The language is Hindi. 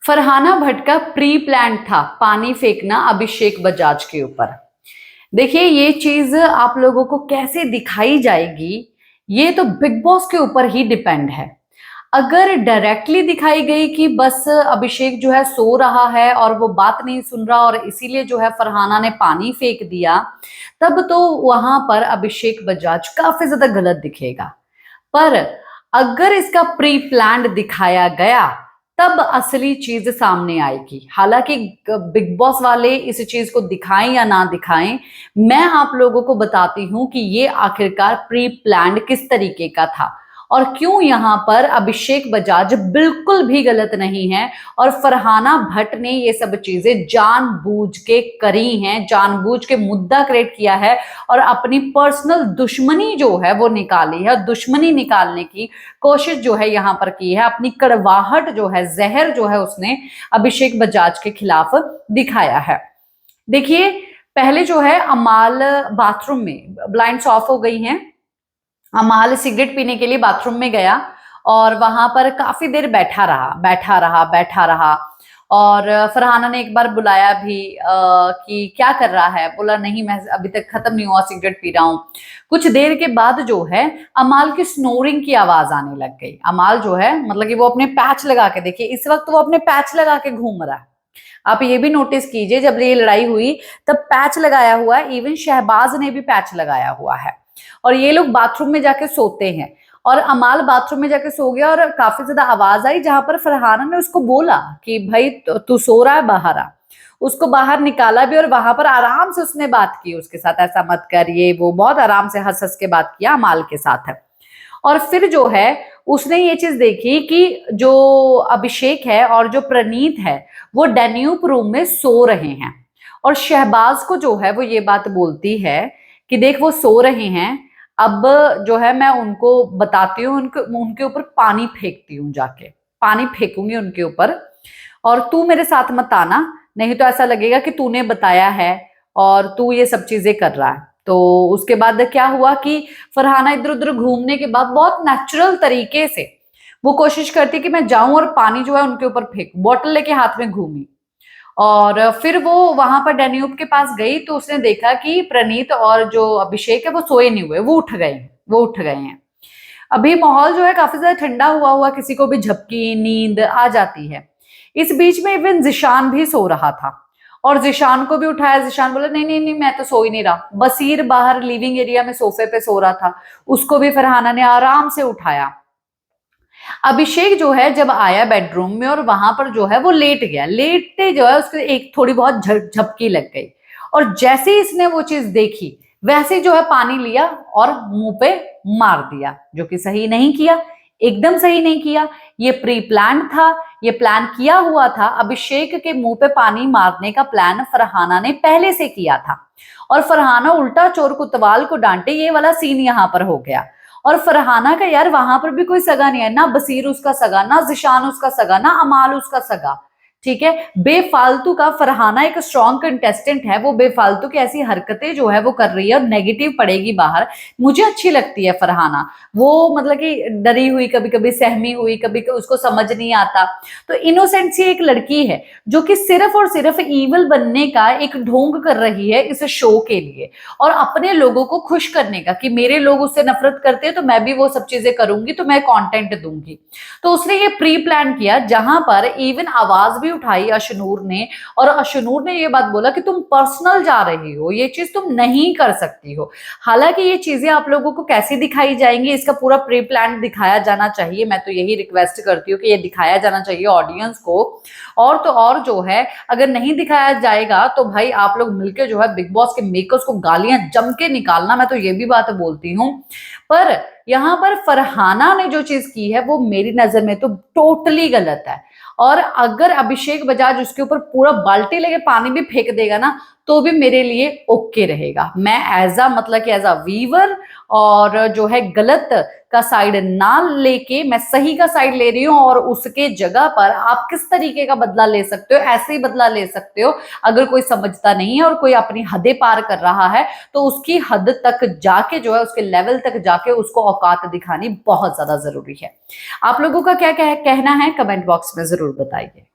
फरहाना भट्ट का प्री प्लान था पानी फेंकना अभिषेक बजाज के ऊपर। देखिए ये चीज आप लोगों को कैसे दिखाई जाएगी, ये तो बिग बॉस के ऊपर ही डिपेंड है। अगर डायरेक्टली दिखाई गई कि बस अभिषेक जो है सो रहा है और वो बात नहीं सुन रहा और इसीलिए जो है फरहाना ने पानी फेंक दिया, तब तो वहां पर अभिषेक बजाज काफी ज्यादा गलत दिखेगा। पर अगर इसका प्री प्लान्ड दिखाया गया तब असली चीज सामने आएगी। हालांकि बिग बॉस वाले इस चीज को दिखाएं या ना दिखाएं, मैं आप लोगों को बताती हूं कि ये आखिरकार प्री प्लान्ड किस तरीके का था और क्यों यहाँ पर अभिषेक बजाज बिल्कुल भी गलत नहीं है और फरहाना भट्ट ने ये सब चीजें जानबूझ के करी हैं, जानबूझ के मुद्दा क्रिएट किया है और अपनी पर्सनल दुश्मनी जो है वो निकाली है। दुश्मनी निकालने की कोशिश जो है यहाँ पर की है, अपनी कड़वाहट जो है, जहर जो है उसने अभिषेक बजाज के खिलाफ दिखाया है। देखिए पहले जो है अमाल बाथरूम में, ब्लाइंड्स ऑफ हो गई हैं, अमाल सिगरेट पीने के लिए बाथरूम में गया और वहां पर काफी देर बैठा रहा और फरहाना ने एक बार बुलाया भी कि क्या कर रहा है, बोला नहीं मैं अभी तक खत्म नहीं हुआ, सिगरेट पी रहा हूँ। कुछ देर के बाद जो है अमाल की स्नोरिंग की आवाज आने लग गई। अमाल जो है मतलब कि वो अपने पैच लगा के, देखिए इस वक्त वो अपने पैच लगा के घूम रहा है। आप ये भी नोटिस कीजिए, जब ये लड़ाई हुई तब पैच लगाया हुआ है, इवन शहबाज ने भी पैच लगाया हुआ है और ये लोग बाथरूम में जाके सोते हैं और अमाल बाथरूम में जाके सो गया और काफी ज्यादा आवाज आई जहां पर फरहाना ने उसको बोला कि भाई तू सो रहा है, बाहर आ। उसको बाहर निकाला भी और वहां पर आराम से उसने बात की उसके साथ, ऐसा मत कर, ये वो बहुत आराम से हंस हंस के बात किया अमाल के साथ है। और फिर जो है उसने ये चीज देखी कि जो अभिषेक है और जो प्रणीत है वो डैन्यूब रूम में सो रहे हैं और शहबाज को जो है वो ये बात बोलती है कि देख वो सो रहे हैं, अब जो है मैं उनको बताती हूँ, उनके ऊपर पानी फेंकती हूँ, जाके पानी फेंकूंगी उनके ऊपर और तू मेरे साथ मत आना, नहीं तो ऐसा लगेगा कि तूने बताया है और तू ये सब चीजें कर रहा है। तो उसके बाद क्या हुआ कि फरहाना इधर उधर घूमने के बाद बहुत नेचुरल तरीके से वो कोशिश करती कि मैं जाऊं और पानी जो है उनके ऊपर फेंकूं, बोतल लेके हाथ में घूमी और फिर वो वहां पर डैन्यूब के पास गई तो उसने देखा कि प्रणीत और जो अभिषेक है वो सोए नहीं हुए, वो उठ गए हैं। अभी माहौल जो है काफी ज्यादा ठंडा हुआ हुआ, किसी को भी झपकी नींद आ जाती है। इस बीच में इवन जिशान भी सो रहा था और जिशान को भी उठाया। जिशान बोला नहीं नहीं नहीं मैं तो सो ही नहीं रहा। बसीर बाहर लिविंग एरिया में सोफे पे सो रहा था, उसको भी फरहाना ने आराम से उठाया। अभिषेक जो है जब आया बेडरूम में और वहां पर जो है वो लेट गया, लेटते जो है उसके एक थोड़ी बहुत झपकी लग गई और जैसे ही इसने वो चीज देखी वैसे जो है पानी लिया और मुंह पे मार दिया, जो कि सही नहीं किया, एकदम सही नहीं किया। ये प्री प्लान था, ये प्लान किया हुआ था। अभिषेक के मुंह पे पानी मारने का प्लान फरहाना ने पहले से किया था और फरहाना उल्टा चोर कुतवाल को डांटे, ये वाला सीन यहाँ पर हो गया। और फरहाना का यार वहां पर भी कोई सगा नहीं है, ना बसीर उसका सगा, ना जिशान उसका सगा, ना अमाल उसका सगा, ठीक है। बेफालतू का फरहाना एक स्ट्रॉन्ग कंटेस्टेंट है, वो बेफालतू की ऐसी हरकतें जो है वो कर रही है और नेगेटिव पड़ेगी बाहर। मुझे अच्छी लगती है फरहाना, वो मतलब कि डरी हुई, कभी कभी सहमी हुई, कभी उसको समझ नहीं आता। तो इनोसेंट सी एक लड़की है जो कि सिर्फ और सिर्फ ईवल बनने का एक ढोंग कर रही है इस शो के लिए और अपने लोगों को खुश करने का कि मेरे लोग उससे नफरत करते हैं तो मैं भी वो सब चीजें करूंगी, तो मैं कंटेंट दूंगी। तो उसने ये प्री प्लान किया जहां पर इवन आवाज भी उठाई अशनूर ने और अशनूर ने ये बात बोला कि तुम पर्सनल जा रही हो, ये चीज तुम नहीं कर सकती हो। हालांकि ये चीजें आप लोगों को कैसी दिखाई जाएंगी, इसका पूरा प्री प्लान दिखाया जाना चाहिए। मैं तो यही रिक्वेस्ट करती हूँ कि ये दिखाया जाना चाहिए ऑडियंस को। और तो और जो है अगर नहीं दिखाया जाएगा तो भाई आप लोग मिलकर जो है बिग बॉस के मेकर्स को गालियां जम के निकालना, मैं तो ये भी बात बोलती हूँ। पर यहाँ पर फरहाना ने जो चीज की है वो मेरी नजर में तो टोटली गलत है और अगर अभिषेक बजाज उसके ऊपर पूरा बाल्टी लेके पानी भी फेंक देगा ना तो भी मेरे लिए ओके रहेगा। मैं एज अ मतलब कि एज अ वीवर और जो है गलत का साइड ना लेके मैं सही का साइड ले रही हूँ और उसके जगह पर आप किस तरीके का बदला ले सकते हो, ऐसे ही बदला ले सकते हो। अगर कोई समझता नहीं है और कोई अपनी हदें पार कर रहा है तो उसकी हद तक जाके जो है, उसके लेवल तक जाके उसको औकात दिखानी बहुत ज्यादा जरूरी है। आप लोगों का क्या कहना है कमेंट बॉक्स में जरूर बताइए।